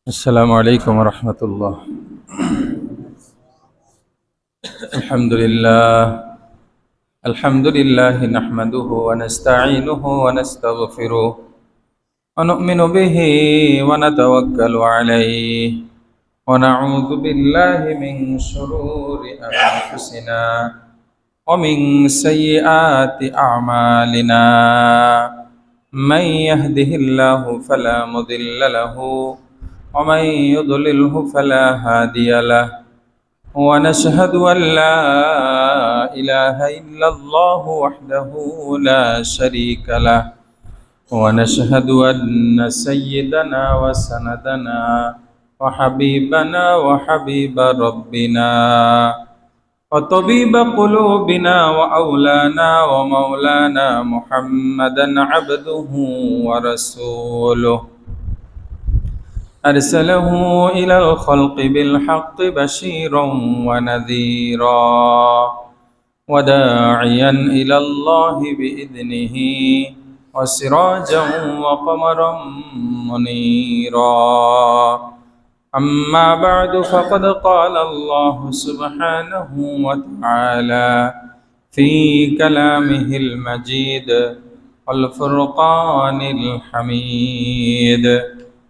السلام عليكم ورحمة الله. الحمد لله نحمده ونستعينه ونستغفره ونؤمن به ونتوكل عليه ونعوذ بالله من شرور أنفسنا ومن سيئات أعمالنا. من يهده الله فلا مضل له ومن يضلله فلا هادي له، ونشهد أن لا إله إلا الله وحده لا شريك له، ونشهد أن سيدنا وسندنا وحبيبنا وحبيب ربنا وطبيب قلوبنا وأولانا ومولانا محمدا عبده ورسوله، أرسله إلى الخلق بالحق بشيرا ونذيرا وداعيا إلى الله بإذنه وسراجا وقمرا منيرا. أما بعد فقد قال الله سبحانه وتعالى في كلامه المجيد والفرقان الحميد: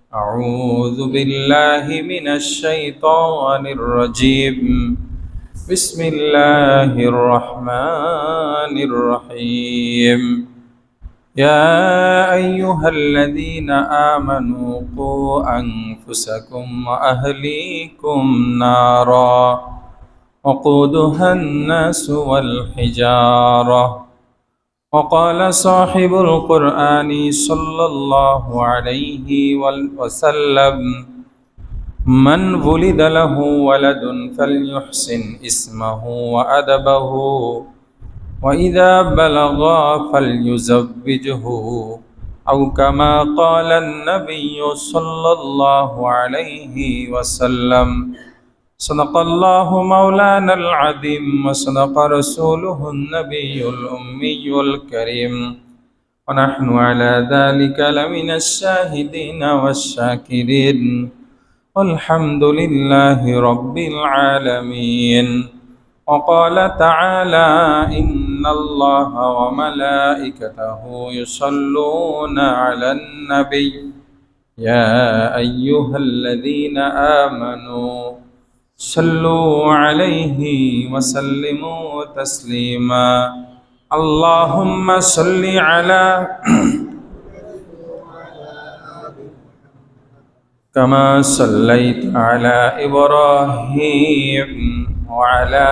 أعوذ بالله من الشيطان الرجيم. بسم الله الرحمن الرحيم. يا أيها الذين آمنوا قوا أنفسكم وأهليكم نارا وقودها الناس والحجارة. وقال صاحب القرآن صلى الله عليه وسلم: من ولد له ولد فليحسن اسمه وأدبه، وإذا بلغ فليزوجه، أو كما قال النبي صلى الله عليه وسلم. صدق الله مولانا العظيم وصدق رسوله النبي الأمي الكريم، ونحن على ذلك لمن الشاهدين والشاكرين، والحمد لله رب العالمين. وقال تعالى: إن الله وملائكته يصلون على النبي يا أيها الذين آمنوا صلوا عليه وسلموا تسليما. اللهم صل على كما صليت على إبراهيم وعلى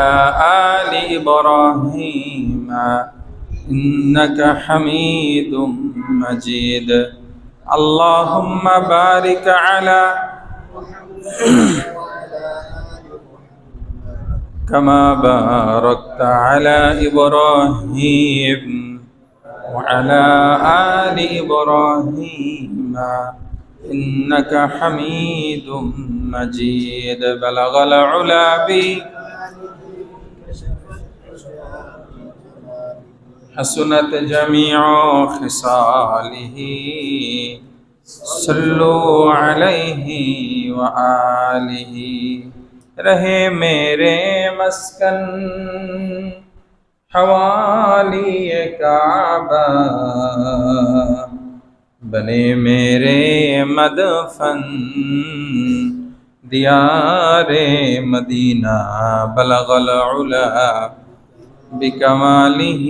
آل إبراهيم إنك حميد مجيد. اللهم بارك على كما باركت على إبراهيم وعلى آل إبراهيم إنك حميد مجيد. بلغ العلا حسنت جميع خصاله. صلوا عليه وآله. رہے میرے مسکن حوالی کعبہ، بنے میرے مدفن دیار مدینہ. بلغ العلا بکمالہ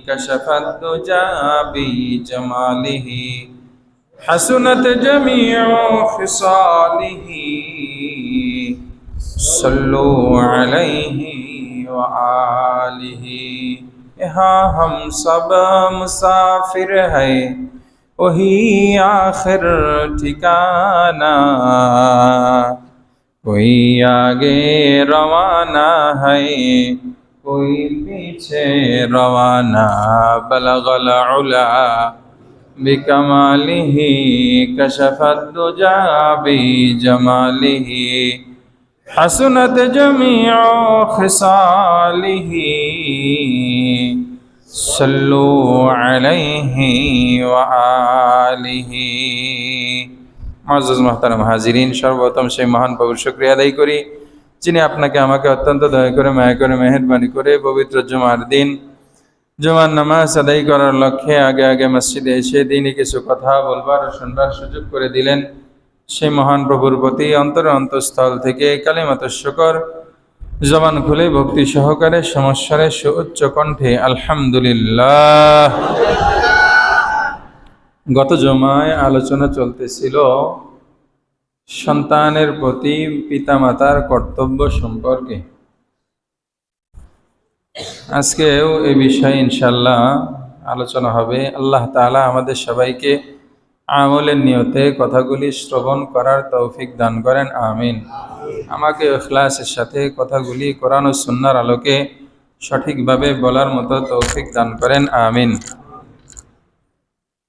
کشف الدجى بجمالہ. حسنت جمیع خصالہ. صلو علیہ وآلہ. یہاں ہم سب مسافر ہیں، وہی آخر ٹھکانہ. کوئی آگے روانہ ہے، کوئی پیچھے روانہ. بلغ العلا بکمالہ کشف الدجى بجمالہ. حسنت جميع خصاله. صلوا عليه وآله. মুআজ্জাজ মুহতারাম হাজিরিন, সর্বপ্রথম সেই মহান প্রভুর শুকরিয়া আদায় করি যিনি আপনাকে আমাকে অত্যন্ত দয়া করে মায়া করে মেহেরবানি করে পবিত্র জুমার দিন জুমার নামাজ আদায় করার লক্ষ্যে আগে আগে মসজিদে এসে দিনই কিছু কথা বলবার ও শুনবার সুযোগ করে দিলেন। সেই মহান প্রভুর প্রতি অন্তঃস্থল থেকে কালিমাতুশ শুকর জবান খুলে ভক্তি সহকারে সমস্যারে সুউচ্চ কণ্ঠে আলহামদুলিল্লাহ। গত জুমায় আলোচনা চলতেছিল সন্তানের প্রতি পিতামাতার কর্তব্য সম্পর্কে। আজকেও এই বিষয়ে ইনশাল্লাহ আলোচনা হবে। আল্লাহ তাআলা আমাদের সবাইকে আমলের নিয়তে কথাগুলি শ্রবণ করার তৌফিক দান করেন, আমিন। আমাকে ইখলাসের সাথে কথাগুলি কোরআন ও সুন্নাহর আলোকে সঠিকভাবে বলার মতো তৌফিক দান করেন, আমিন।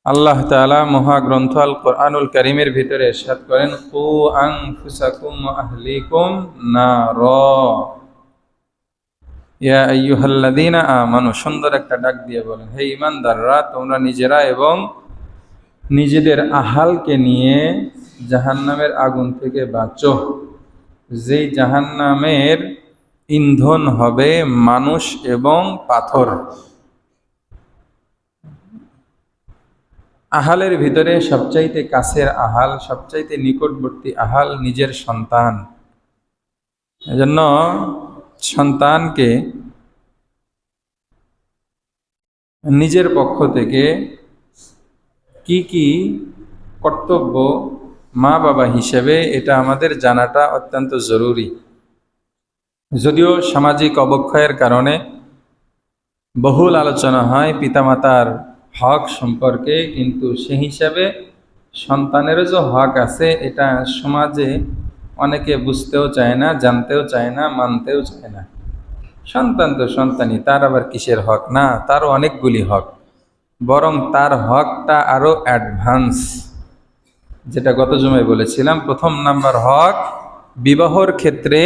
আল্লাহ তাআলা মহাগ্রন্থ আল কোরআনুল কারীমের ভিতরে ইরশাদ করেন, কু আনফুসাকুম ওয়া আহলিকুম নারা ইয়া আইয়ুহাল্লাযীনা আমানু। সুন্দর একটা ডাক দিয়ে বলেন, হে ঈমানদাররা, তোমরা নিজেরা এবং নিজেদের আহালকে নিয়ে জাহান্নামের আগুন থেকে বাঁচো, যেই জাহান্নামের ইন্ধন হবে মানুষ এবং পাথর। আহালের ভিতরে সবচাইতে কাছের আহাল, সবচাইতে নিকটবর্তী আহাল নিজের সন্তান। এজন্য সন্তানকে নিজের পক্ষ থেকে কি কি কর্তব্য মা বাবা হিসেবে এটা আমাদের জানাটা অত্যন্ত জরুরি। যদিও সামাজিক অবক্ষয়ের কারণে বহুল আলোচনা হয় পিতামাতার হক সম্পর্কে, কিন্তু সে হিসাবে সন্তানেরও যে হক আছে এটা সমাজে অনেকে বুঝতেও চায় না, জানতেও চায় না, মানতেও চায় না। সন্তান তো সন্তানই, তার আবার কিসের হক? না, তারও অনেকগুলি হক, বরং তার হকটা আরও অ্যাডভান্স। যেটা গত জুমায় বলেছিলাম, প্রথম নাম্বার হক বিবাহর ক্ষেত্রে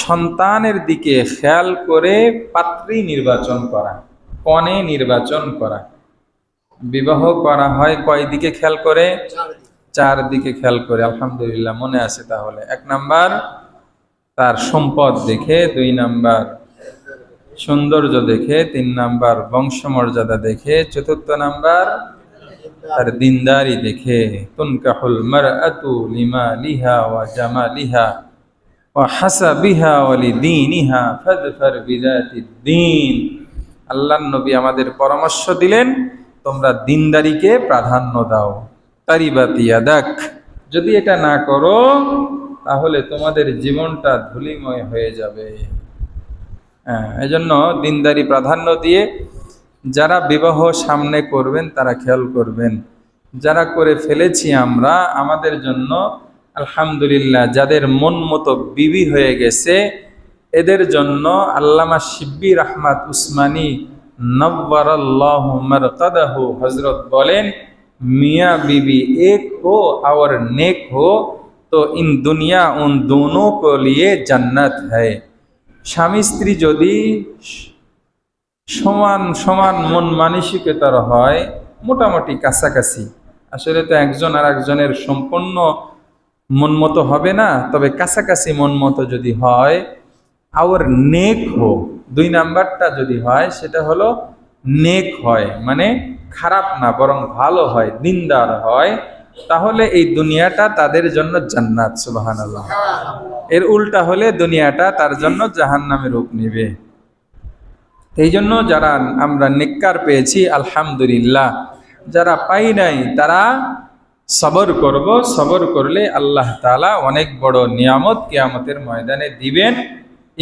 সন্তানের দিকে খেয়াল করে পাত্রী নির্বাচন করা, কনে নির্বাচন করা। বিবাহ করা হয় কয় দিকে খেয়াল করে? চার দিকে খেয়াল করে। আলহামদুলিল্লাহ, মনে আছে তাহলে। এক নাম্বার তার সম্পদ দেখে, দুই নাম্বার সৌন্দর্য দেখে, তিন নাম্বার বংশমর্যাদা দেখে, চতুর্থ নাম্বার তার দিনদারি দেখে। তুনকাহুল মারআতু লিমালিহা ওয়া জামালিহা ওয়া হাসাবিহা ওয়া লিদীনিহা ফাযফার বিযাতিদ্দীন। আল্লাহর নবী আমাদের পরামর্শ দিলেন, তোমরা দিনদারিকে প্রাধান্য দাও। তারিবাত ইয়াদাক, যদি এটা না করো তাহলে তোমাদের জীবনটা ধূলিময় হয়ে যাবে। এজন্য দিনদারি প্রাধান্য দিয়ে যারা বিবাহ সামনে করবেন তারা খেয়াল করবেন। যারা করে ফেলেছি আমরা, আমাদের জন্য আলহামদুলিল্লাহ, যাদের মন মতো বিবি হয়ে গেছে এদের জন্য আল্লামা শিব্বির আহমদ উসমানী নব্বারাল্লাহু মারকাদাহু হযরত বলেন, मियाँ बीवी एक हो और नेक हो तो इन दुनिया उन दोनों को लिए जन्नत है। স্বামী স্ত্রী যদি সমান সমান মন মানসিকতার হয়, মোটামুটি কাছাকাছি, আসলে তো একজন আর একজনের সম্পূর্ণ মন মতো হবে না, তবে কাছাকাছি মন মতো যদি হয়, আর নেক হো, দুই নাম্বারটা যদি হয় সেটা হলো নেক হয়, মানে খারাপ না বরং ভালো হয়, দিনদার হয়, তাহলে এই দুনিয়াটা তাদের জন্য জান্নাত। সুবহানাল্লাহ। এর উল্টা হলে দুনিয়াটা তার জন্য জাহান্নামের রূপ নেবে। এই জন্য যারা আমরা নেককার পেয়েছি আলহামদুলিল্লাহ, যারা পাই নাই তারা সবর করব। সবর করলে আল্লাহ তাআলা অনেক বড় নিয়ামত কিয়ামতের ময়দানে দিবেন।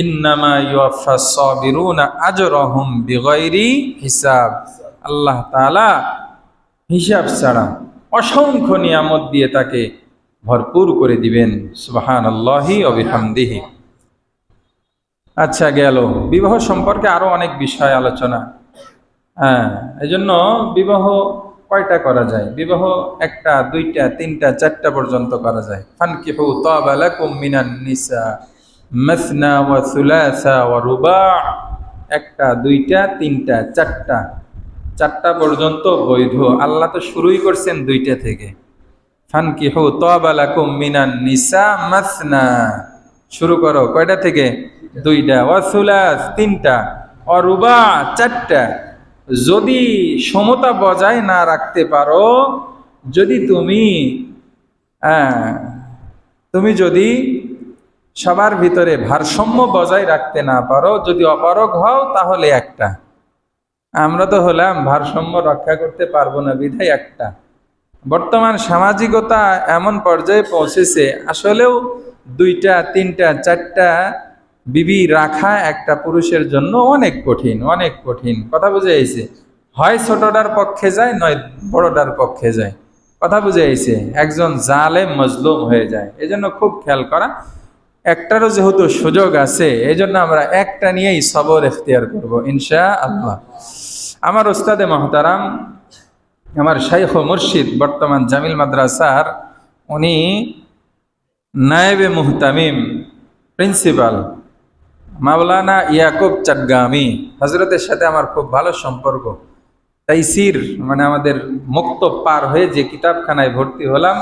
ইন্নামা ইউওয়াফাস সাবিরুনা আজরাহুম বিগাইরি হিসাব। আল্লাহ তাআলা হিসাব ছাড়া অসংখ্য নিয়ামত দিয়ে তাকে ভরপুর করে দিবেন। সুবহানাল্লাহি ওয়া বিহামদিহি। আচ্ছা, গেল বিবাহ সম্পর্কে আরো অনেক বিষয় আলোচনা। এজন্য বিবাহ কয়টা করা যায়? বিবাহ একটা, দুইটা, তিনটা, চারটা পর্যন্ত করা যায়। ফানকিহু তাবা লাকুম মিনান নিসা মাসনা ওয়া সুলাসা ওয়া রুবা। একটা, দুইটা, তিনটা, চারটা, চারটা পর্যন্ত বৈধ। আল্লাহ তো শুরুই করছেন দুইটা থেকে। ফানকিহু তাবা লাকুম মিনান নিসা মাসনা, শুরু করো কয়টা থেকে? দুইটা, ওয়া সুলাস তিনটা, ওয়া রুবা চারটা। যদি সমতা বজায় না রাখতে পারো, যদি তুমি যদি সবার ভিতরে ভারসাম্য বজায় রাখতে না পারো, যদি অপারগ হও, তাহলে একটা। আমরা তো হলাম ভারসাম্য রক্ষা করতে পারবো না বিধায় একটা। বর্তমান সামাজিকতা এমন পর্যায়ে পৌঁছেছে, আসলেও দুইটা তিনটা চারটা বিবি রাখা একটা পুরুষের জন্য অনেক কঠিন, অনেক কঠিন। কথা বুঝে আইছে? হয় ছোটটার পক্ষে যায়, নয় বড়টার পক্ষে যায়। কথা বুঝে আইছে? একজন জালেম মজলুম হয়ে যায়। এজন্য খুব খেয়াল করা। একটারও যেহেতু সুযোগ আছে, এই জন্য আমরা একটা নিয়েই সবর এখতিয়ার করব ইনশাআল্লাহ। আমার ওস্তাদে মহতারাম, আমার শাইখ ও মুর্শিদ, বর্তমান জামিল মাদ্রাসার উনি নায়েবে মুহতামিম প্রিন্সিপাল মাওলানা ইয়াকুব চাটগামি হজরতের সাথে আমার খুব ভালো সম্পর্ক। তাইসির মানে আমাদের মুক্তব পার হয়ে যে কিতাবখানায় ভর্তি হলাম,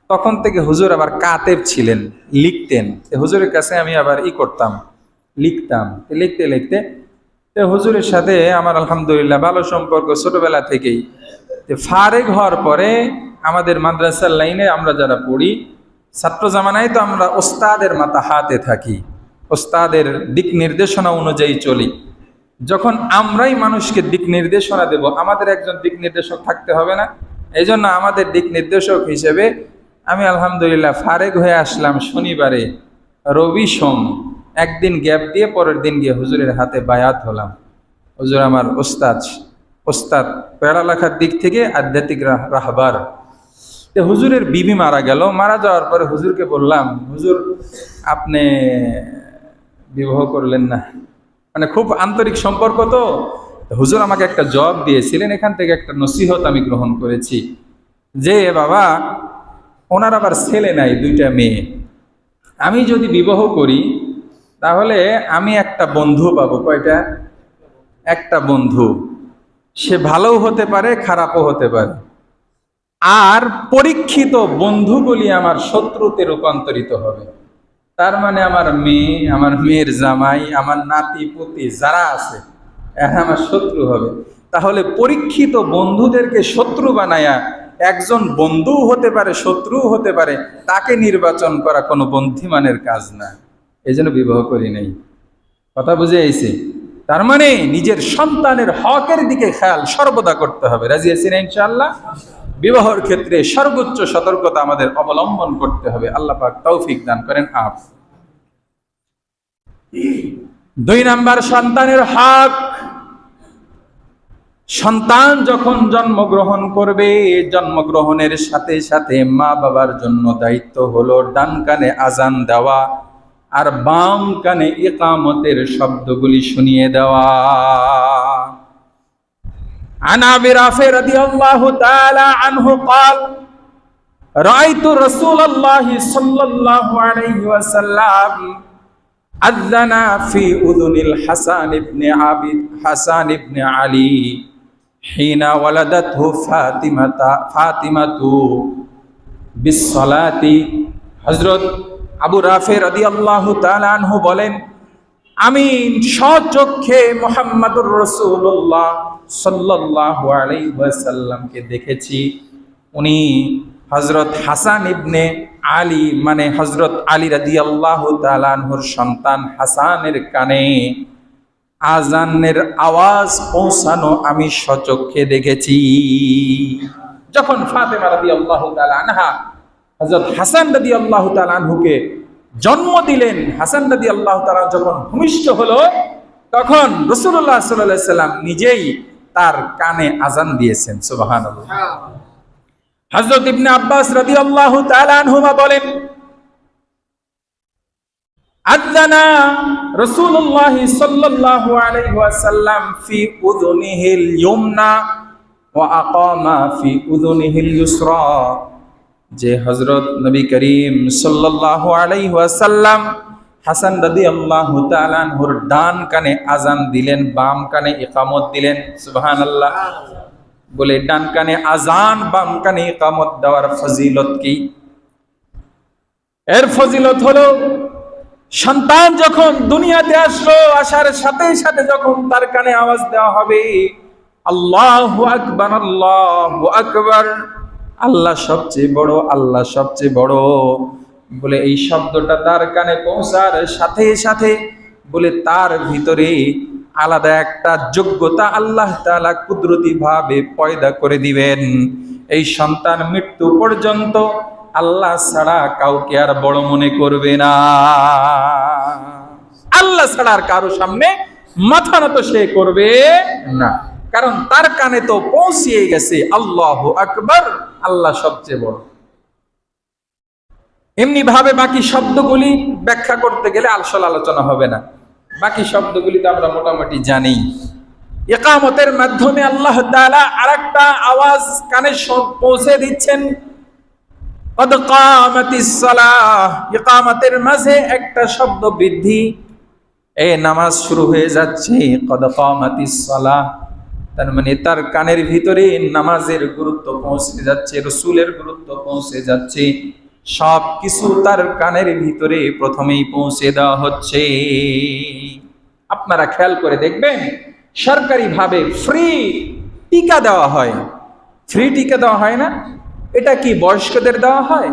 তখন থেকে হুজুর আবার কাতেব ছিলেন, লিখতেন। হুজুরের কাছে আমি আবার করতাম, লিখতাম। লিখতে লিখতে হুজুরের সাথে আমার আলহামদুলিল্লাহ ভালো সম্পর্ক ছোটবেলা থেকেই। ফারেক হওয়ার পরে আমাদের মাদ্রাসার লাইনে আমরা যারা পড়ি, ছাত্র জামানায় তো আমরা ওস্তাদের মাথা হাতে থাকি, ওস্তাদের দিক নির্দেশনা অনুযায়ী চলি। যখন আমরাই মানুষকে দিক নির্দেশনা দেব, আমাদের একজন দিক নির্দেশক থাকতে হবে না? এই জন্য আমাদের দিক নির্দেশক হিসেবে আমি আলহামদুলিল্লাহ ফারেক হয়ে আসলাম শনিবারে, রবি সোম একদিন গ্যাপ দিয়ে পরের দিন গিয়ে হুজুরের হাতে বায়াত হলাম। হুজুর আমার ওস্তাদ পড়ালেখার দিক থেকে আধ্যাত্মিক রাহবার। হুজুরের বিবি মারা গেল। মারা যাওয়ার পরে হুজুরকে বললাম, হুজুর আপনি বিবাহ করলেন না? মানে খুব আন্তরিক সম্পর্ক তো। হুজুর আমাকে একটা জবাব দিয়েছিলেন, এখান থেকে একটা নসিহত আমি গ্রহণ করেছি, যে বাবা ওনার আবার ছেলে নাই, দুইটা মেয়ে। আমি যদি বিবাহ করি তাহলে আমি একটা বন্ধু পাবো। কয়টা? একটা বন্ধু। সে ভালোও হতে পারে, খারাপও হতে পারে। আর পরীক্ষিত বন্ধুগুলি আমার শত্রুতে রূপান্তরিত হবে। তার মানে আমার মেয়ে, আমার মেয়ের জামাই, আমার নাতি পুতি যারা আছে, এরা আমার শত্রু হবে। তাহলে পরীক্ষিত বন্ধুদেরকে শত্রু বানায়া, একজন বন্ধুও হতে পারে শত্রুও হতে পারে, তাকে নির্বাচন করা কোনো বুদ্ধিমানের কাজ না। এই জন্য বিবাহ করি নাই। কথা বুঝে আইছে? তার মানে নিজের সন্তানের হকের দিকে খেয়াল সর্বদা করতে হবে। রাজি আছেন ইনশাআল্লাহ? বিবাহের ক্ষেত্রে সর্বোচ্চ সতর্কতা আমাদের অবলম্বন করতে হবে। আল্লাহ পাক তৌফিক দান করেন। 2 নাম্বার, সন্তানের হক। সন্তান যখন জন্মগ্রহণ করবে, জন্মগ্রহণের সাথে সাথে মা বাবার জন্য দায়িত্ব হলো ডান কানে আজান দেওয়া আর বাম কানে ইকামতের শব্দগুলি শুনিয়ে দেওয়া। عن أبي رافع رضي الله تعالى عنه قال رأيت رسول الله صلى الله عليه وسلم أذن في أذن الحسن بن علي حين ولدته فاطمة بالصلاة। হযরত আবু রাফি রাদিয়াল্লাহু তাআলা আনহু বলেন, আমি স্বচক্ষে মুহাম্মদুর রাসূলুল্লাহ সাল্লাল্লাহু আলাইহি ওয়াসাল্লামকে দেখেছি। উনি হযরত হাসান ইবনে আলী মানে হযরত আলী রাদিয়াল্লাহু তাআলা আনহুর সন্তান হাসানের কানে আজানের আওয়াজ পৌঁছানো আমি স্বচক্ষে দেখেছি। যখন ফাতেমা রাদিয়াল্লাহু তাআলা আনহা হযরত হাসান রাদিয়াল্লাহু তাআলা আনহুকে জন্ম দিলেন, হাসান রাদিয়াল্লাহু তাআলা যখন ভূমিষ্ঠ হলো, তখন রাসূলুল্লাহ সাল্লাল্লাহু আলাইহি সাল্লাম নিজেই তার কানে আজান দিয়েছেন। সুবহানাল্লাহ। হযরত ইবনে আব্বাস রাদিয়াল্লাহু তাআলা আনহুমা বলেন, আযানা রাসূলুল্লাহ সাল্লাল্লাহু আলাইহি ওয়াসাল্লাম ফি উযুনিহিল ইয়ুমনা ওয়া আকামা ফি উযুনিহিল ইউসরা। যে হযরত নবী করিম সাল্লাল্লাহু আলাইহি ওয়াসাল্লাম হাসান রাদিয়াল্লাহু তাআলা আনহুর ডান কানে আজান দিলেন, বাম কানে ইকামত দিলেন। সুবহানাল্লাহ। বলে ডান কানে আজান বাম কানে ইকামত দেওয়ার ফজিলত কি? এর ফজিলত হলো সন্তান যখন দুনিয়াতে আসলো, আসার সাথে সাথে যখন তার কানে আওয়াজ দেওয়া হবে আল্লাহু আকবার, আল্লাহু আকবার, আল্লাহ সবচেয়ে বড়, আল্লাহ সবচেয়ে বড়, বলে এই শব্দটা তার কানে পৌঁছার সাথে সাথে বলে তার ভিতরে আলাদা একটা যোগ্যতা আল্লাহ তাআলা কুদরতি ভাবে পয়দা করে দিবেন। এই সন্তান মৃত্যু পর্যন্ত আল্লাহ ছাড়া কাউকে আর বড় মনে করবে না, আল্লাহ ছাড়া আর কারো সামনে মাথা নত সে করবে না, কারণ তার কানে তো পৌঁছিয়ে গেছে আল্লাহু আকবার, আল্লাহ সবচেয়ে বড়। এমনি ভাবে বাকি শব্দগুলি ব্যাখ্যা করতে গেলে আসল আলোচনা হবে না, বাকি শব্দগুলি তো আমরা মোটামুটি জানি। ইকামতের মাধ্যমে আল্লাহ তাআলা আরেকটা আওয়াজ কানে পৌঁছে দিচ্ছেন, কদ কামাতিস সালাহ, ইকামতের মাঝে একটা শব্দ বৃদ্ধি, এই নামাজ শুরু হয়ে যাচ্ছে, কদ কামাতিস সালাহ, তার মানে তার কানের ভিতরে নামাজের গুরুত্ব পৌঁছে যাচ্ছে, রাসূলের গুরুত্ব পৌঁছে যাচ্ছে, সব কিছু তার কানের ভিতরে প্রথমেই পৌঁছে দেওয়া হচ্ছে। আপনারা খেয়াল করে দেখবেন সরকারি ভাবে ফ্রি টিকা দেওয়া হয়, ফ্রি টিকা দেওয়া হয় না? এটা কি বয়স্কদের দেওয়া হয়?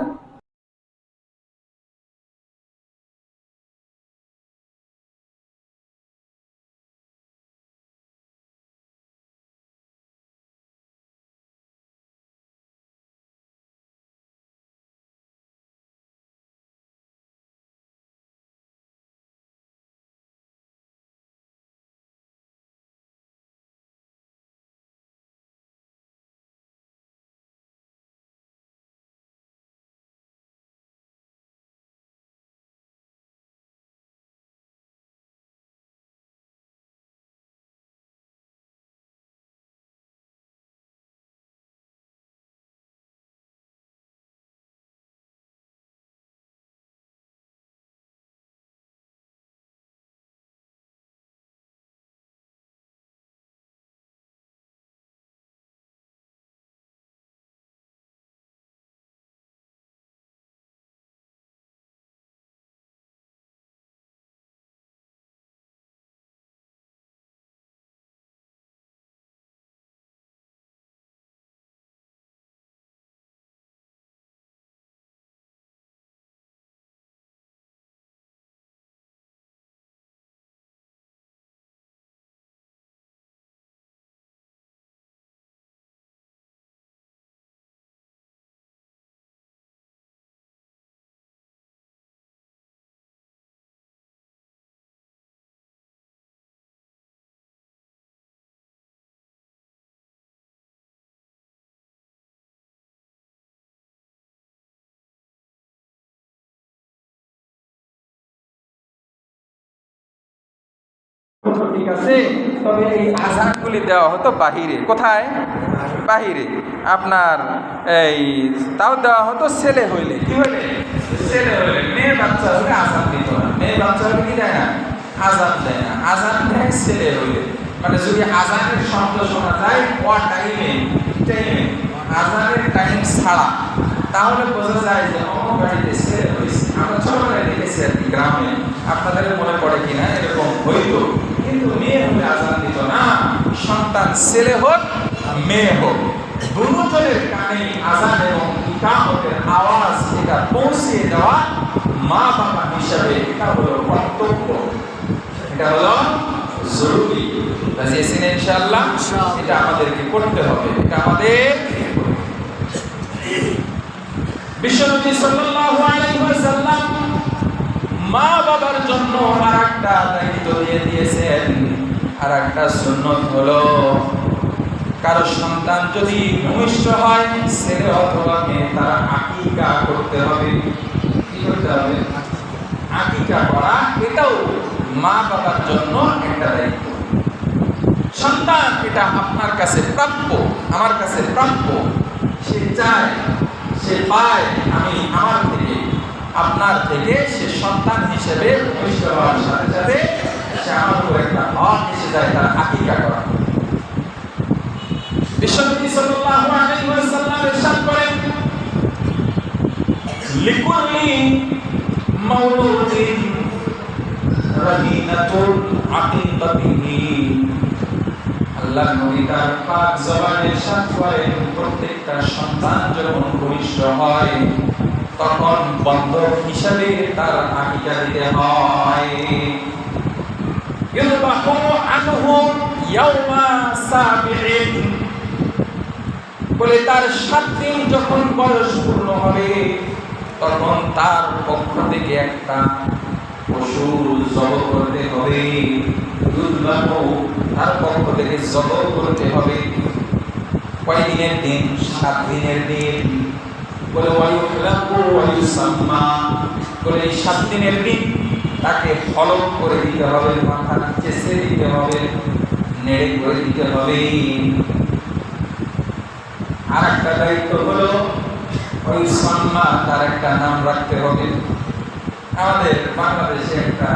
ঠিক আছে, তবে এই আযানগুলি দেওয়া হতো বাহিরে। কোথায়? বাহিরে। আপনার এই তাও দেওয়া হতো ছেলে হইলে, কি হইলে? ছেলে হইলে। মেয়ে বাচ্চা হলে আযান দিত না, মেয়ে বাচ্চা হলে কি দেয় না? আযান দেয় না। আযান দেয় ছেলে হইলে, মানে যদি আযানের শব্দ শোনা যায় ও টাইমে, আযানের টাইম ছাড়া, তাহলে বোঝা যায় যে অমুক বাড়িতে ছেলে হয়েছে। আমরা ছোটবেলায় দেখেছি আর কি গ্রামে, আপনাদের মনে পড়ে কিনা, এরকম হইতো। কিন্তু মেয়ে হলে আযান দিত না, সন্তান ছেলে হোক মেয়ে হোক, দুজনের কানে আযান এবং ইকামতের আওয়াজ এটা পৌঁছে দেওয়া মা বাবা হিসাবে এটা হলো কর্তব্য, এটা হলো জরুরি। বুঝেছেন ইনশাআল্লাহ? এটা আমাদেরকে করতে হবে, এটা আমাদের। বিশ্বনবী সাল্লাল্লাহু আলাইহি ওয়াসাল্লাম মা বাবার জন্য আরেকটা দায়িত্ব দিয়ে দিয়েছেন, আরেকটা সুন্নাত হলো কারো সন্তান যদি ভূমিষ্ঠ হয়, ছেলে অথবা মেয়ে, তার আকিকা করতে হবে। কি করতে হবে? আকিকা করা, এটাও মা বাবার জন্য একটা দায়িত্ব। সন্তান এটা আপনার কাছে প্রাপ্য, আমার কাছে প্রাপ্য, সে চায়, সে পায় আমি আমার থেকে, আপনার থেকে, সে সন্তান হিসেবে ভূমিষ্ঠ হওয়ার সাথে সাথে সে আমার উপর একটা হক এসে যায়, তার আকিকা করা। বিশ্বনবী সাল্লাল্লাহু আলাইহি ওয়াসাল্লাম ইরশাদ করেন, লিকুল্লি মাউলুদিন রাহিনাতুল আকিকাতিহি। আল্লাহর নবী তার পাক জবানে ইরশাদ করেন, প্রত্যেকটা সন্তান যখন ভূমিষ্ঠ হয় তখন বন্ধক হিসাবে তার আকিকা দিতে হয়। ইউযবাহু আনহু ইয়াওমা সাবিঈন, বলে তার 7 দিন যখন বয়স পূর্ণ হবে তখন তার পক্ষ থেকে একটা পশু জবাই করতে হবে। ইউযবাহু, তার পক্ষ থেকে জবাই করতে হবে। কয় দিনের দিন? 7 দিনের দিন। বলে ওয়ায়ুহলাকু ওয়ায়ুসাম্মা, বলে এই 7 দিনের দিন তাকে হলক করে দিতে হবে, মাথা চেঁচে দিতে হবে, নেড়ে করে দিতে হবে। আর একটা দায়িত্ব হলো ওয়ায়ুসাম্মা, তার একটা নাম রাখতে হবে। আমাদের বাংলাদেশে একটা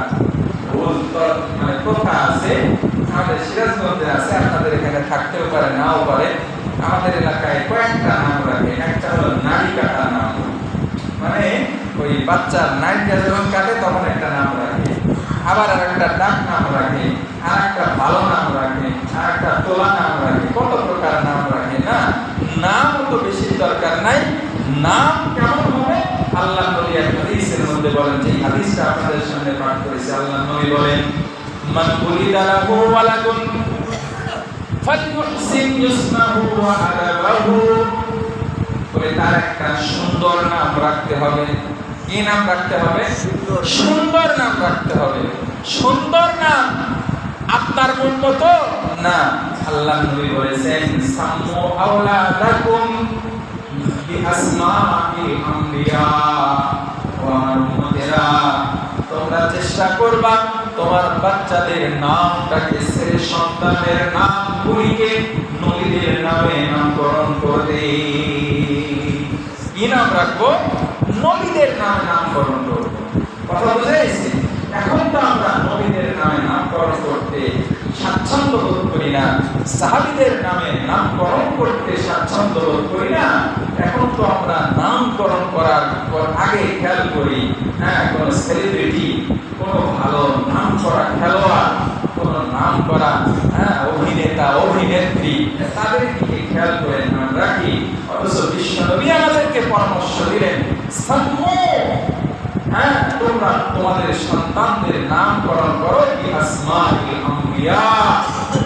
ভুল মানে কথা আছে, আমাদের সিরাজগঞ্জে আছে, আপনাদের এখানে থাকতেও পারে নাও পারে। আমাদের এলাকায় কয়েকটা নাম রাখে। একটা হলো নারী কাটা নাম, মানে ওই বাচ্চার নারীটা যখন কাটে তখন একটা নাম রাখে। আবার আর একটা ডাক নাম রাখে, আর একটা ভালো নাম রাখে, আর একটা তোলা নাম রাখে। কত প্রকার নাম রাখে না? নাম তো বেশি দরকার নাই। নাম কেমন হবে? আল্লাহ নবী এক হাদিসের মধ্যে বলেন, যে হাদিসটা আপনাদের সামনে পাঠ করেছি। আল্লাহ নবী বলেন, মান বুলিদা লাহু ওয়ালাদুন ফালইউহসিন ইসমাহু ওয়া আদাবাহু, বলে তার একটা সুন্দর নাম রাখতে হবে। কি নাম রাখতে হবে? সুন্দর নাম রাখতে হবে। সুন্দর নাম আপনার মন মতো না। আল্লাহ নবী বলেছেন, সাম্মু আওলাদাকুম বিআসমাইল আমবিয়া ওয়া উম্মাতিরা, তোমরা চেষ্টা করবা তোমার বাচ্চাদের নামটাকে ছেলে সন্তানের নামগুলিকে নবীদের নামে নামকরণ করতে। কি নাম রাখবো? নবীদের নামে নামকরণ করবো। কথা বুঝেছি? এখন তো আমরা নবীদের নামে নামকরণ করতে স্বাচ্ছন্দ্য বোধ করি না, সাহাবীদের নামে নামকরণ করতে স্বাচ্ছন্দ্য বোধ করি না। এখন তো আমরা নামকরণ করার আগে খেয়াল করি, হ্যাঁ, কোন সেলিব্রিটি, কোন ভালো নাম করা খেলোয়াড়, কোন নাম করা অভিনেতা অভিনেত্রী, তাদের দিকে খেয়াল করে নাম রাখি। অথচ বিশ্বনবী আমাদেরকে পরামর্শ দিলেন, সাম্মু, হ্যাঁ, তোমরা তোমাদের সন্তানদের নামকরণ করো বিআসমাইল আমবিয়া,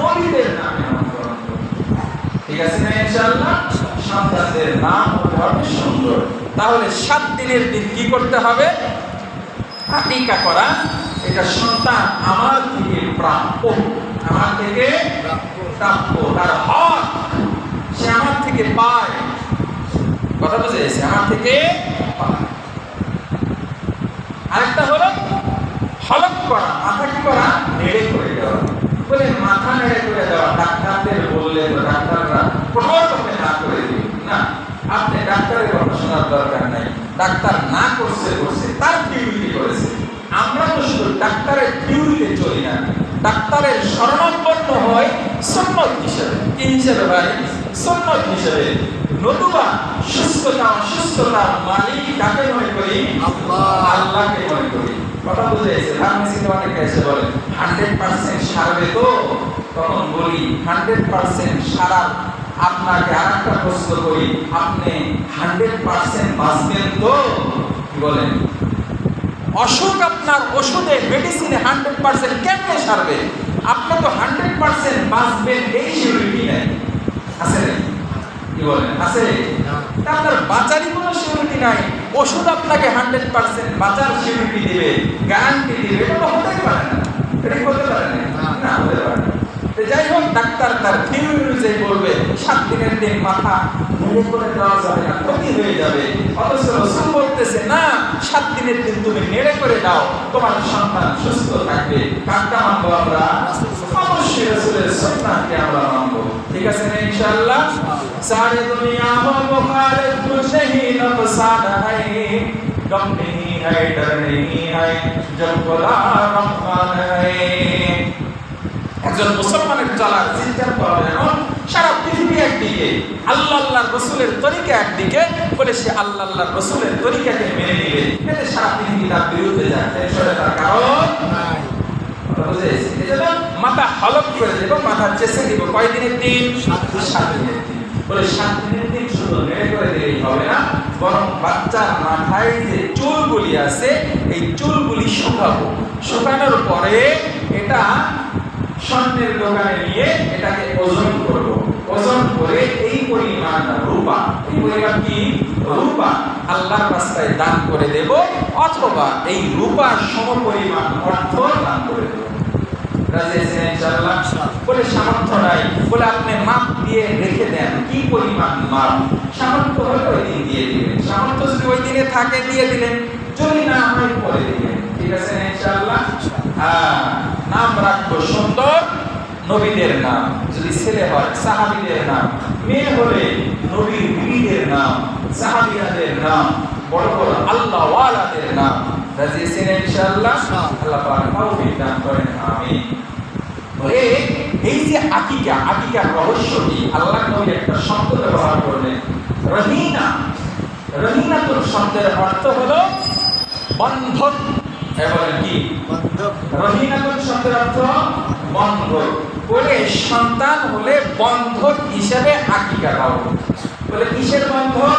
নবীদের নামে নামকরণ করো। ঠিক আছে না? ইনশাআল্লাহ সন্তানদের নাম হতে হবে সুন্দর। তাহলে 7 দিনের দিন কি করতে হবে? আকিকা করা। এটা সন্তান আমার থেকে প্রাপ্য, আমার থেকে প্রাপ্য, তার হক, সে আমার থেকে পায়। কথা বুঝে গেছে? আমার থেকে পায়। আরেকটা হলো হলক করা, মাথা কি করা? নেড়ে করে দেওয়া। বলে মাথা নেড়ে করে দেওয়া ডাক্তারদের বললে তো ডাক্তাররা প্রথমে না করে দিবে না। আপনি ডাক্তারের কথা শোনার দরকার নাই, ডাক্তার না করছে তার থিওরিটি করেছে। আমরা তো শুধু ডাক্তারের থিওরিতে চলি না, ডাক্তারের শরণাপন্ন হয় সুন্নত হিসেবে। কি হিসেবে ভাই? সুন্নত হিসেবে। নতুবা সুস্থতা অসুস্থতার মালিক কাকে মনে করি? আল্লাহকে মনে করি। কথা বুঝে গেছে? ফার্মেসিতে অনেকে এসে বলে 100% সারবে তো, তখন বলি 100% সারার আপনাকে আরেকটা প্রশ্ন করি, আপনি 100% বাঁচবেন তো? কি বলেন? অসুখ আপনার ওষুধে মেডিসিনে 100% কেমনে সারবে? আপনি তো 100% বাঁচবেন এই সিউরিটি নাই, আছে? কি বলেন? আছে? আপনার বাঁচারই কোনো সিউরিটি নাই। ওষুধ আপনাকে 100% বাঁচার সিউরিটি দিবে, গ্যারান্টি দিবে, এটা তো হতেই পারে না। এটা হতে পারে না, হতে পারে না। যাই হোক, ডাক্তার তার থিওরি অনুযায়ী বলবে 7 দিনের দিন মাথা নেড়ে করে দেওয়া যাবে না, ক্ষতি হয়ে যাবে। অথচ রাসূল বলতেছে, না, 7 দিনের দিন তুমি নেড়ে করে দাও, তোমার সন্তান সুস্থ থাকবে। কারটা মানবো আমরা? অবশ্যই রাসূলের সুন্নাহকে আমরা মানবো। ঠিক আছে না? ইনশাআল্লাহ। সারে দুনিয়া হো মুখালিফ কুছ নেহি নফসাদ হায়, গম নেহি হায়, ডর নেহি হায়, জব খোদা রহমান হায়। একজন মুসলমানের চলার চিন্তা করা যেন সারা পৃথিবী পৃথিবী একদিকে, আল্লাহর রসুলের তরিকা একদিকে, বলে সে আল্লাহর রসুলের তরিকাকে মেনে নিবে, এতে সারা পৃথিবী তার বিরুদ্ধে যাচ্ছে, তার কারণ নাই। মাথা হলক করে দেব, মাথা চেষে দিব। কয়দিনের দিন? 7 দিনের দিন। বলে 7 দিনের দিন শুধু নেড়ে করে দিলেই হবে না, বরং বাচ্চার মাথায় যে চুলগুলি আছে এই চুলগুলি শুকাবো। শুকানোর পরে এটা স্বর্ণের দোকানে নিয়ে এটাকে ওজন করব। ওজন করে এই পরিমাণ রূপা, এই পরিমাণ কি? রূপা আল্লাহর রাস্তায় দান করে দেব, অথবা এই রূপার সমপরিমাণ অর্থ দান করে দেব। বলে সামর্থ্য নাই, বলে আপনি মাপ দিয়ে রেখে দেন। কি পরিমাণ মাপ? সামর্থ্য হলে ওই দিন দিয়ে দিবেন, সামর্থ্য যদি ওই দিনে থাকে দিয়ে দিলেন, যদি না হয় পরে দিবেন। ঠিক আছে ইনশাআল্লাহ? নাম রাখবো সুন্দর নবীদের নাম, যদি ছেলে হয় সাহাবীদের নাম, মেয়ে হলে নবীর বিবিদের নাম, সাহাবীদের নাম, বড় বড় আল্লাহ ওয়ালাদের নাম। রাজি আছেন ইনশাআল্লাহ? আল্লাহ পাক তৌফিক দান করেন, আমিন। বলে এই যে আকিকা, আকিকার রহস্য কি? আল্লাহ নবী একটা শব্দ ব্যবহার করলেন, রহিনা। রহিনাতুল শব্দের অর্থ হলো বন্ধক। এবারে কি? বন্ধক। রহিনাতুল শব্দের অর্থ বন্ধক। বলে সন্তান হলে বন্ধক হিসেবে আকিকা দাও। বলে কিসের বন্ধক?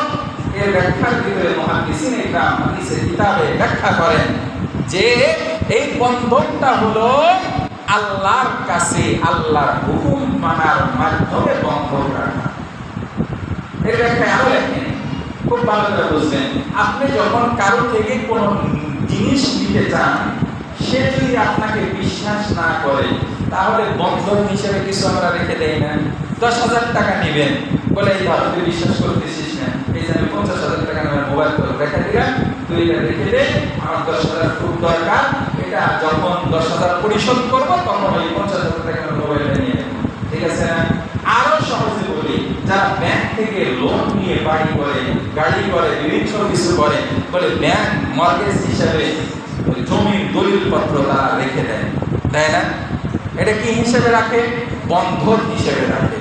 এর ব্যাখ্যার ভিতরে মুহাদ্দিসিন ইকরাম হাদিসের কিতাবে ব্যাখ্যা করেন যে এই বন্ধকটা হলো আল্লাহর কাছে আল্লাহর হুকুম মানার মাধ্যমে বন্ধক রাখা। এর ব্যাখ্যায় আরো লেখেন, খুব ভালো করে বুঝবেন। আপনি যখন কারো থেকে কোনো জিনিস নিতে চান, সে যদি আপনাকে বিশ্বাস না করে, তাহলে বন্ধক হিসেবে কিছু আমরা রেখে দেই না। 10,000 টাকা নেবেন, বলে এই ধর তুই বিশ্বাস করতেছিস না, এই যে আমি 50,000 টাকা আমার মোবাইল করে রেখে দিলাম, তুই এটা রেখে দে, আমার 10,000 খুব দরকার, এটা যখন 10,000 পরিশোধ করবো তখন ওই 50,000 টাকা আমার মোবাইলটা নিয়ে নেব। ঠিক আছে না? আরো সহজে বলি, যারা ব্যাংক থেকে লোন নিয়ে বাড়ি করে, গাড়ি করে, বিভিন্ন কিছু করে, বলে ব্যাংক মর্গেজ হিসাবে জমির দলিল পত্র তারা রেখে দেয়, তাই না? এটা কি হিসেবে রাখে? বন্ধক হিসেবে রাখে।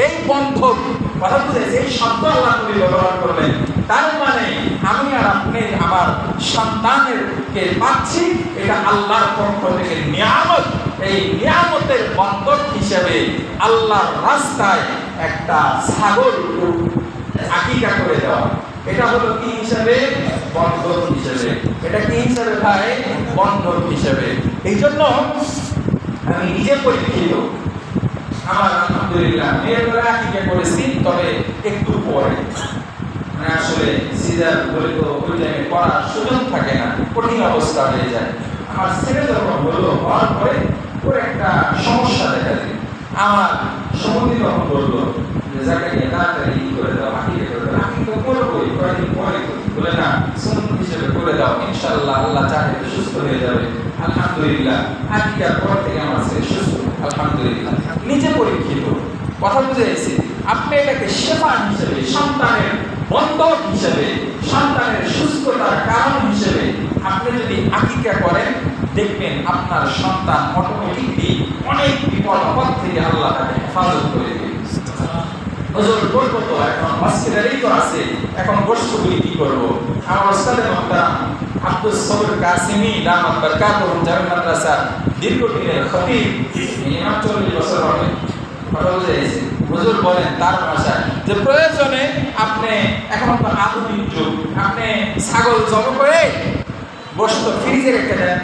এই বন্ধক কথা বুঝেছে, এই শব্দ আল্লাহ নবী ব্যবহার করলেন। তার মানে আমি আর আপনি আমার সন্তানেরকে পাচ্ছি, এটা আল্লাহর পক্ষ থেকে নিয়ামত। এই নিয়ামতের বন্ধক হিসেবে আল্লাহর রাস্তায় একটা ছাগল আকিকা করে দেওয়া, এটা হলো কি হিসাবে? বন্ধক হিসেবে। এটা কি হিসাবে ভাই? বন্ধক হিসেবে। এই জন্য আমি নিজে পরীক্ষিত, আমার আলহামদুলিল্লাহ মেয়েরা আকিকা করেছি, তবে একটু পরে, মানে আসলে সিজার বলে তো ওই টাইমে করার সুযোগ থাকে না, কঠিন অবস্থা হয়ে যায়। আমার ছেলে যখন বললো, হওয়ার পরে ওর একটা সমস্যা দেখা দিল। আমার সম্বন্ধী তখন বললো যে জাকারিয়া তাড়াতাড়ি করে দাও, আকিকা করে দাও। আমি তো করবোই, কয়েকদিন পরে বলে না, সুন্নত হিসেবে করে দাও, ইনশাআল্লাহ আল্লাহ চাহে সুস্থ হয়ে যাবে। আলহামদুলিল্লাহ আকিকার পর থেকে আমার ছেলে সুস্থ, আলহামদুলিল্লাহ। নিজে পরীক্ষিত, কথা বুঝে গেছি। আপনি এটাকে সেবা হিসেবে, সন্তানের বন্ধক হিসেবে, সন্তানের সুস্থতার কারণ হিসেবে আপনি যদি আকিকা করেন, দেখবেন আপনার সন্তান অটোমেটিকলি অনেক বিপদ আপদ থেকে আল্লাহ তাকে হেফাজত করে দেবে। হুজুর বলবো তো এখন হসপিটালেই তো আছে, এখন গোশতগুলি কি করবো? আমার ওস্তাদে মুহতারাম আব্দুস সবুর কাসিমি দামাত বারকাতুহু জামি মাদ্রাসা দীর্ঘদিনের খতিব, ইমাম 40 বছর হবে, কথা বুঝে গেছে। হুজুর বলেন তার ভাষায় যে প্রয়োজনে আপনি, এখন তো আধুনিক যুগ, আপনি ছাগল জব করে গোশত ফ্রিজে রেখে দেন,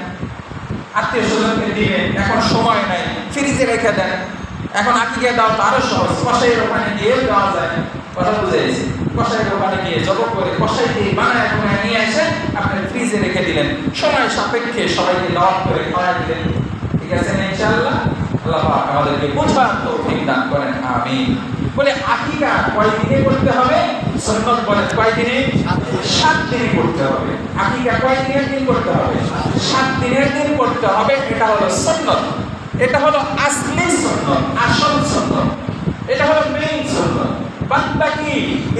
আত্মীয় স্বজনকে দিবেন, এখন সময় নাই, ফ্রিজে রেখে দেন। এখন আকিকা দাও তো আরো সহজ, কষাইয়ের ওখানে গিয়ে দেওয়া যায়, কথা বুঝে গেছে। কষাইয়ের ওখানে গিয়ে জব করে কষাই দিয়ে বানায় নিয়ে এসে আপনি ফ্রিজে রেখে দিলেন, সময় সাপেক্ষে সবাইকে দাওয়াত করে খাওয়া দিলেন। ঠিক আছে না ইনশাআল্লাহ? আল্লাহ পাক আমাদেরকে বোঝার তৌফিক দান করেন, আমিন। বলে আকিকা কয় দিনে করতে হবে? সুন্নাত বলে কয় দিনে? 7 দিনে করতে হবে। আকিকা কয় দিনের দিন করতে হবে? 7 দিনের দিন করতে হবে। এটা হলো সুন্নাত, এটা হলো আসলি সুন্নাত, আসল সুন্নাত, এটা হলো মেইন সুন্নাত। বাকি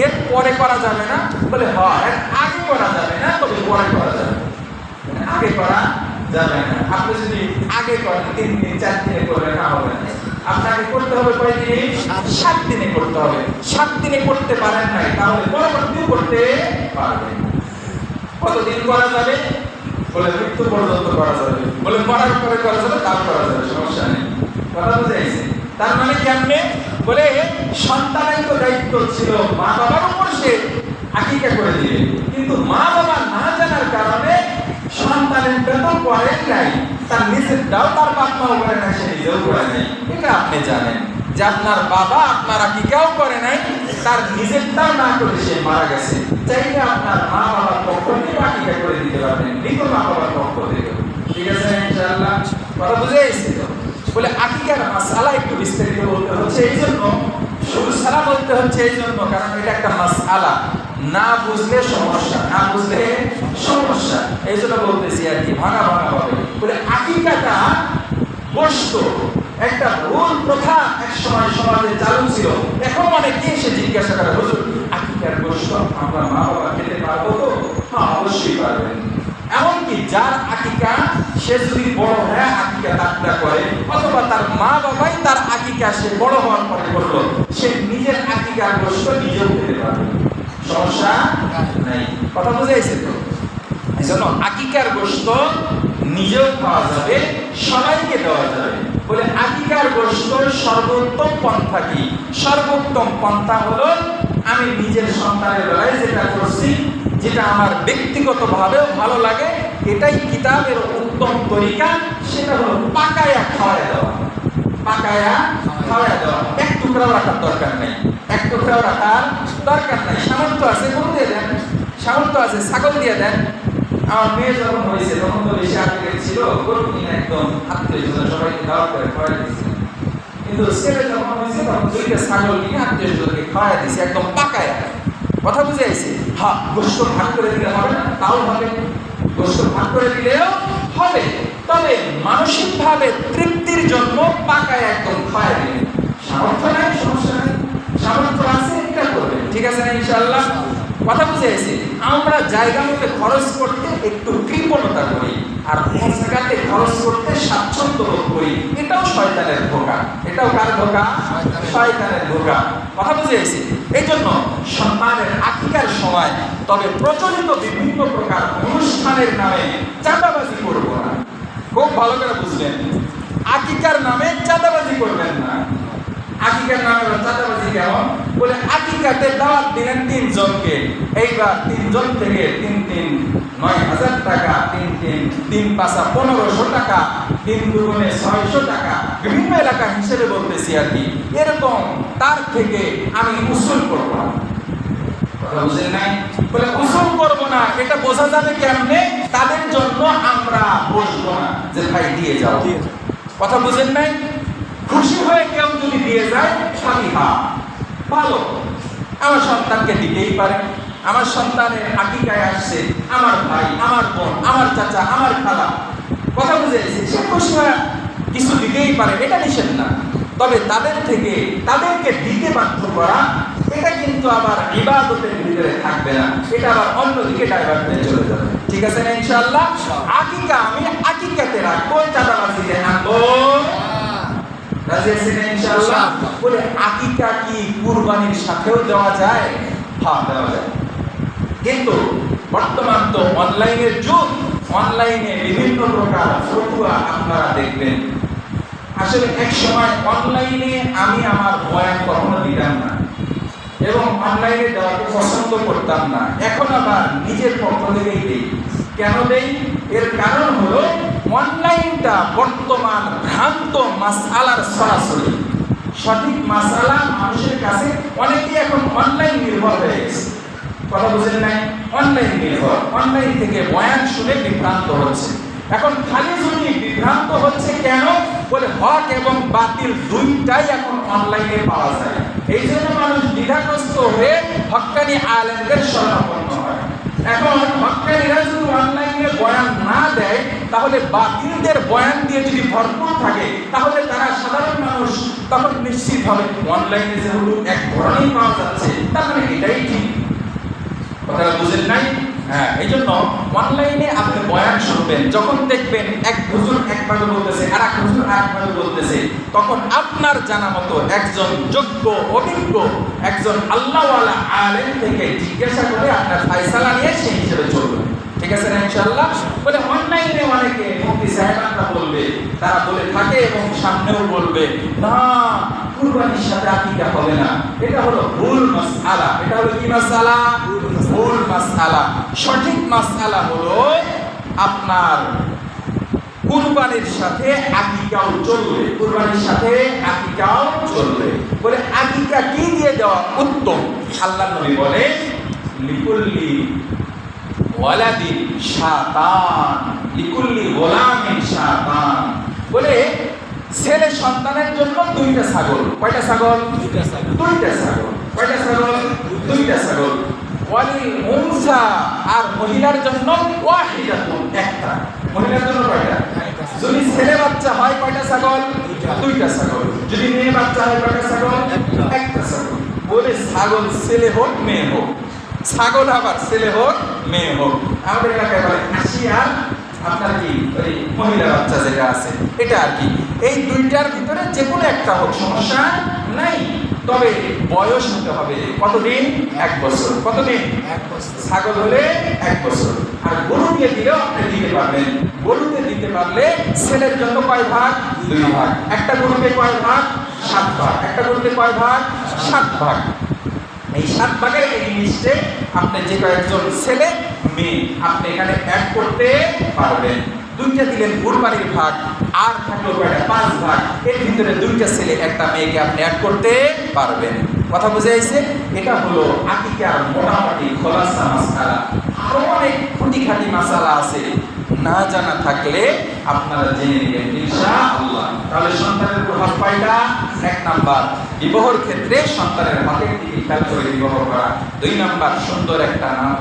এর পরে করা যাবে না। বলে হ্যাঁ, এর আগে করা যাবে না, তবে পরে করা যাবে। আগে করা যাবে না। আপনি যদি আগে করেন 3 দিন 4 দিনে করলে না হবে না। আপনাকে করতে হবে কয় দিনে? 7 দিনে করতে হবে। 7 দিনে করতে পারেন নাই, তাহলে পরবর্তীও করতে পারবেন। কতদিন করা যাবে? বলে মৃত্যু পর্যন্ত করা যাবে। বলে মরার পরে করা যাবে, তাও করা যাবে, সমস্যা নেই। কথা বুঝাইছে? তার মানে কেমনে? বলে সন্তানের তো দায়িত্ব ছিল মা বাবার উপর, সে আকিকা করে দিবে, কিন্তু মা বাবা না জানার কারণে সন্তানের বেতন করেন নাই, তার নিজের দাও তার বাপ মাও করে নাই, সে নিজেও করে নাই। এটা আপনি জানেন যে আপনার বাবা আপনার আকিকাও করে নাই, তার নিজেরটাও না করে সে মারা গেছে। চাইলে আপনার মা বাবার পক্ষ থেকে আকিকা করে দিতে পারবেন, মৃত মা বাবার পক্ষ থেকে। ঠিক আছে ইনশাআল্লাহ? কথা বুঝে এসেছে তো? বলে আকিকার মাসআলা একটু বিস্তারিত বলতে হচ্ছে এই জন্য, শুরু ছাড়া বলতে হচ্ছে এই জন্য, কারণ এটা একটা মাসআলা, না বুঝলে সমস্যা, না বুঝলে সমস্যা, এই জন্য বলতেছি আর কি, ভাঙা ভাঙা হবে। বলে আকিকাটা গোশত একটা ভুল প্রথা এক সময় সমাজে চালু ছিল। এখন অনেকে এসে জিজ্ঞাসা করে, হুজুর আকিকার গোশত আমরা মা বাবা খেতে পারবো তো? হ্যাঁ, অবশ্যই পারবেন। এমনকি যার আকিকা, সে যদি বড় হয় আকিকা তাকটা করে, অথবা তার মা বাবাই তার আকিকা সে বড় হওয়ার পরে করলো, সে নিজের আকিকার গোশত নিজেও খেতে পারবে, সমস্যা নাই। কথা বুঝাইছে তো? এই জন্য আকিকার গোশত নিজেও খাওয়া যাবে, সবাইকে দেওয়া যাবে। বলে আকিকার গোশতের সর্বোত্তম পন্থা কি? সর্বোত্তম পন্থা হলো আমি নিজের সন্তানের বেলায় যেটা করছি, যেটা আমার ব্যক্তিগতভাবেও ভালো লাগে, এটাই কিতাবের উত্তম তরিকা, সেটা হলো পাকায়া খাওয়ায় দেওয়া। পাকায়া খাওয়ায় দেওয়া, এক টুকরাও রাখার দরকার নেই, এক টুকরাও রাখার দরকার নেই। সামর্থ্য আছে গরু দিয়ে দেন, সামর্থ্য আছে ছাগল দিয়ে দেন। আমার মেয়ে যখন হয়েছে তখন তো বেশি আগ্রহ ছিল, গরু কিনে একদম আত্মীয়-স্বজন সবাইকে দাওয়াত করে খাওয়াই দিয়েছে। কিন্তু ছেলে যখন হয়েছে তখন 2টা ছাগল কিনে আত্মীয়-স্বজনকে খাওয়াই দিয়েছে, একদম পাকায়া। কথা বুঝে আইছে? হ্যাঁ, গোশত ভাগ করে দিলে হবে না? তাও হবে, গোশত ভাগ করে দিলেও হবে, তবে মানসিকভাবে তৃপ্তির জন্য পাকায় একদম খাওয়াই দিলেন। সামর্থ্য নাই, সমস্যা নাই, সামর্থ্য আছে, এটা করবে, ঠিক আছে না ইনশাআল্লাহ? কথা বুঝে আইছে? আমরা জায়গা মতো খরচ করতে একটু কৃপণতা করি, আর জায়গাতে খরচ করতে স্বাচ্ছন্দ্য বোধ করি, এটাও শয়তানের ধোঁকা। এটাও কার ধোঁকা? শয়তানের ধোঁকা। কথা বুঝে আইছে? এই জন্য সন্তানের আকিকার সময় তবে প্রচলিত বিভিন্ন প্রকার অনুষ্ঠানের নামে চাঁদাবাজি করব না। খুব ভালো করে বুঝলেন, আকিকার নামে চাঁদাবাজি করবেন না। আকিকার নামে চাঁদাবাজি কেমন? বলে আকিকাতে দাওয়াত দিলেন 3 জনকে, এইবার 3 জন থেকে 3 9,000 টাকা, 3 5 1500 টাকা, 3 দুগুণে 600 টাকা, বিভিন্ন এলাকা হিসেবে বলতেছি আর কি। এরকম তার থেকে আমি উসুল করব না। কথা বুঝেন নাই? বলে উসুল করব না, এটা বোঝা যাবে কেমনে? তাদের জন্য আমরা বসবো না যে ভাই দিয়ে যাও। কথা বুঝেন নাই? খুশি হয়ে কেউ যদি দিয়ে যায়, সাবিহা, ভালো, আমার সন্তানকে দিতেই পারে। আমার সন্তানের আকিকায় আসছে আমার ভাই, আমার বোন, আমার চাচা, আমার খালা, কথা বুঝে এসেছে, সে খুশি হয়ে কিছু দিতেই পারে, এটা নিষেধ না। তবে তাদের থেকে তাদেরকে দিতে বাধ্য করা, এটা কিন্তু আবার ইবাদতের ভিতরে থাকবে না, এটা আবার অন্যদিকে ডাইভার্ট হয়ে চলে যাবে। ঠিক আছে না ইনশাআল্লাহ? আকিকা আমি আকিকাতে রাখবো, চাঁদাবাজিতে আনবো। রাজি আছেন ইনশাআল্লাহ? বলে আকিকা কি কুরবানির সাথেও দেওয়া যায়? হ্যাঁ, দেওয়া যায়। কিন্তু বর্তমান তো অনলাইনের যুগ, অনলাইনে বিভিন্ন প্রকার ফতুয়া আপনারা দেখবেন। আসলে এক সময় অনলাইনে আমি আমার বয়ান কখনো দিতাম না এবং অনলাইনে দেওয়াকে পছন্দ করতাম না। এখন আবার নিজের পক্ষ থেকেই দিই। কেন দেই? এর কারণ হলো অনলাইনটা বর্তমান ভ্রান্ত মাসআলার সরাসরি, সঠিক মাসআলা মানুষের কাছে অনেকেই এখন অনলাইন নির্ভর হয়ে গেছে। কথা বুঝেন নাই? অনলাইন নির্ভর, অনলাইন থেকে বয়ান শুনে বিভ্রান্ত হচ্ছে। এখন খালি শুনি বিভ্রান্ত হচ্ছে কেন? বলে হক এবং বাতিল দুইটাই এখন অনলাইনে পাওয়া যায়। এই জন্য মানুষ দ্বিধাগ্রস্ত হয়ে হক্কানি আলেমদের শরণাপন্ন হয়। এখন হক্কানিরা যদি অনলাইনে বয়ান না দেয়, তাহলে বাতিলদের বয়ান দিয়ে যদি ভরপুর থাকে, তাহলে তারা সাধারণ মানুষ তখন নিশ্চিত হবে অনলাইনে যেহেতু এক ধরনেই পাওয়া যাচ্ছে, তার মানে এটাই ঠিক। কথাটা বুঝেন নাই? হ্যাঁ, এই জন্য অনলাইনে আপনি বয়ান শুনবেন, যখন দেখবেন এক হুজুর একভাবে বলতেছে আর এক হুজুর আরেকভাবে বলতেছে, তখন আপনার জানা মতো একজন যোগ্য অভিজ্ঞ একজন আল্লাহওয়ালা আলেম থেকে জিজ্ঞাসা করে আপনার ফায়সালা নিয়ে সেই হিসেবে চলবেন। ঠিক আছে না ইনশাআল্লাহ? বলে অনলাইনে অনেকে মুফতি সাহেবানরা বলবে, তারা বলে থাকে এবং সামনেও বলবে, না কুরবানির সাথে আকিকা হবে না, এটা হলো ভুল মাসআলা। এটা হলো কি মাসআলা? ভুল মাসআলা। সঠিক মাসআলা হলো আপনার কুরবানির সাথে আকিকাও চলবে, কুরবানির সাথে আকিকাও চলবে। বলে আকিকা কি দিয়ে দেওয়া উত্তম? আল্লাহ নবী বলে লিকুল্লি ওয়ালাদিন শাতান, লিকুল্লি গোলামিন শাতান। বলে ছেলে সন্তানের জন্য দুইটা ছাগল। কয়টা ছাগল? দুইটা ছাগল। কয়টা ছাগল? দুইটা ছাগল। ওয়ালিল উনসা, আর মহিলার জন্য ওয়াহিদাতুন, একটা। মহিলার জন্য কয়টা? যদি ছেলে বাচ্চা হয় কয়টা ছাগল? দুইটা ছাগল। যদি মেয়ে বাচ্চা হয় কয়টা ছাগল? একটা ছাগল। বলে ছাগল ছেলে হোক মেয়ে হোক, ছাগল আবার ছেলে হোক মেয়ে হোক। আমাদের এলাকায় বলে হাসি আর আপনার কি ওই মহিলা বাচ্চা যেটা আছে এটা আর কি। এই দুইটার ভিতরে যে কোনো একটা হোক, সমস্যা নাই। তবে বয়স হতে হবে কতদিন? 1 বছর। কতদিন? 1 বছর। ছাগল হলে 1 বছর। আর গরু দিয়ে দিলেও আপনি দিতে পারবেন। গরুতে দিতে পারলে ছেলের জন্য কয় ভাগ? 2 ভাগ। একটা গরুতে কয় ভাগ? 7 ভাগ। একটা গরুতে কয় ভাগ? 7 ভাগ। এই 7 ভাগের এই লিস্টে আপনি যে কয়েকজন ছেলে মেয়ে আপনি এখানে অ্যাড করতে পারবেন। দুইটা দিলেন কুরবানির ভাগ, আর থাকলো কয়টা? 5 ভাগ। এর ভিতরে দুইটা ছেলে একটা মেয়েকে আপনি অ্যাড করতে পারবেন। কথা বুঝে আইছে? এটা হলো আকিকার মোটামুটি খোলাসা মাসআলা। আরো অনেক খুঁটিখাটি মাসআলা আছে, না জানা থাকলে আপনারা জেনে নেবেন ইনশাআল্লাহ। তাহলে সন্তানের প্রভাব কয়টা? 1 নাম্বার বিবাহের ক্ষেত্রে সন্তানের হকের দিকে খেয়াল করে বিবাহ করা। 2 নাম্বার সুন্দর একটা নাম,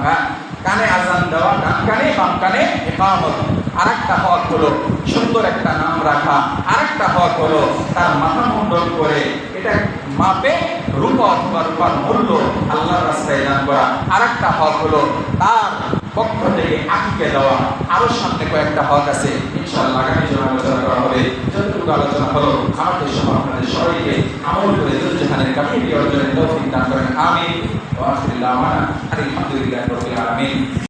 কানে আজান দেওয়া, ডান কানে বাম কানে ইকামত। আরেকটা হক হলো সুন্দর একটা নাম রাখা। আরেকটা হক হলো তার মাথা মুন্ডন করে এটা মাপে রূপা অথবা রূপার মূল্য আল্লাহর রাস্তায় দান করা। আরেকটা হক হলো তার পক্ষ থেকে আকিকা দেওয়া। আরো সামনে কয়েকটা হক আছে, ইনশাআল্লাহ আগামী জন্য আলোচনা করা হবে। যতটুকু আলোচনা হলো আমাদের সহ আপনাদের সবাইকে আমল করে দুজাহানের কামিয়াবি অর্জনের তৌফিক দান করেন। আমিন। ওয়া আখিরু দাওয়ানা আলহামদুলিল্লাহি রাব্বিল আলামিন।